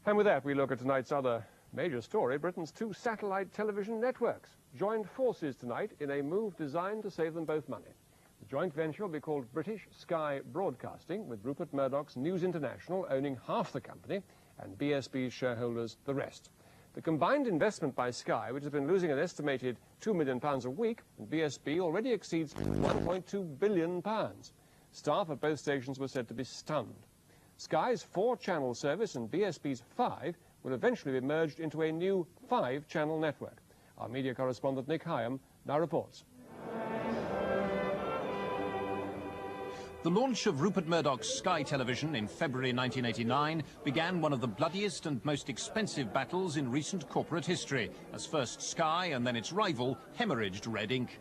And with that, we look at tonight's other major story. Britain's two satellite television networks joined forces tonight in a move designed to save them both money. The joint venture will be called British Sky Broadcasting, with Rupert Murdoch's News International owning half the company and BSB's shareholders the rest. The combined investment by Sky, which has been losing an estimated £2 million a week, and BSB already exceeds £1.2 billion. Staff at both stations were said to be stunned. Sky's 4-channel service and BSB's 5 will eventually be merged into a new 5-channel network. Our media correspondent Nick Hyam now reports. The launch of Rupert Murdoch's Sky Television in February 1989 began one of the bloodiest and most expensive battles in recent corporate history, as first Sky and then its rival hemorrhaged red ink.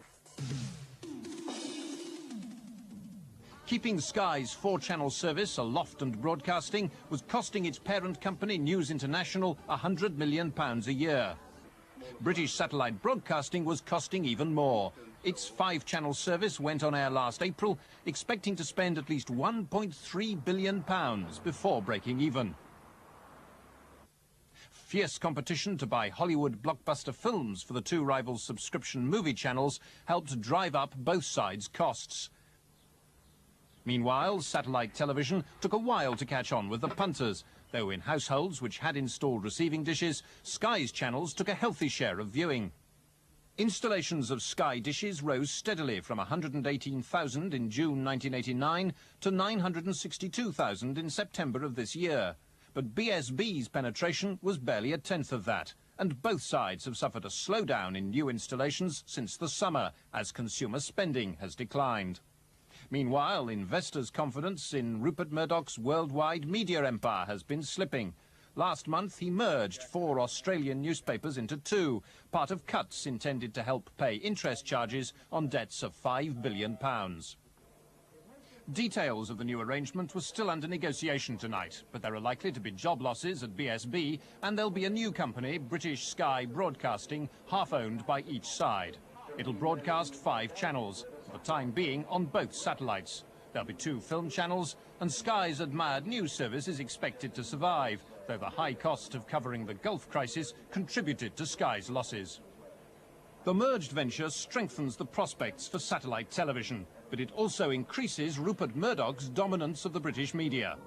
Keeping Sky's 4-channel service aloft and broadcasting was costing its parent company, News International, £100 million a year. British satellite broadcasting was costing even more. Its 5-channel service went on air last April, expecting to spend at least £1.3 billion before breaking even. Fierce competition to buy Hollywood blockbuster films for the two rival subscription movie channels helped drive up both sides' costs. Meanwhile, satellite television took a while to catch on with the punters, though in households which had installed receiving dishes, Sky's channels took a healthy share of viewing. Installations of Sky dishes rose steadily from 118,000 in June 1989 to 962,000 in September of this year. But BSB's penetration was barely a tenth of that, and both sides have suffered a slowdown in new installations since the summer, as consumer spending has declined. Meanwhile, investors' confidence in Rupert Murdoch's worldwide media empire has been slipping. Last month, he merged 4 Australian newspapers into 2, part of cuts intended to help pay interest charges on debts of £5 billion. Details of the new arrangement were still under negotiation tonight, but there are likely to be job losses at BSB, and there'll be a new company, British Sky Broadcasting, half-owned by each side. It'll broadcast 5 channels, for the time being on both satellites. There'll be 2 film channels, and Sky's admired news service is expected to survive, though the high cost of covering the Gulf crisis contributed to Sky's losses. The merged venture strengthens the prospects for satellite television, but it also increases Rupert Murdoch's dominance of the British media.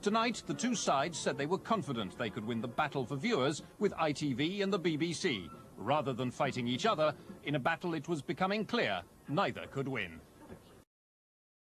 Tonight, the two sides said they were confident they could win the battle for viewers with ITV and the BBC, rather than fighting each other in a battle it was becoming clear neither could win.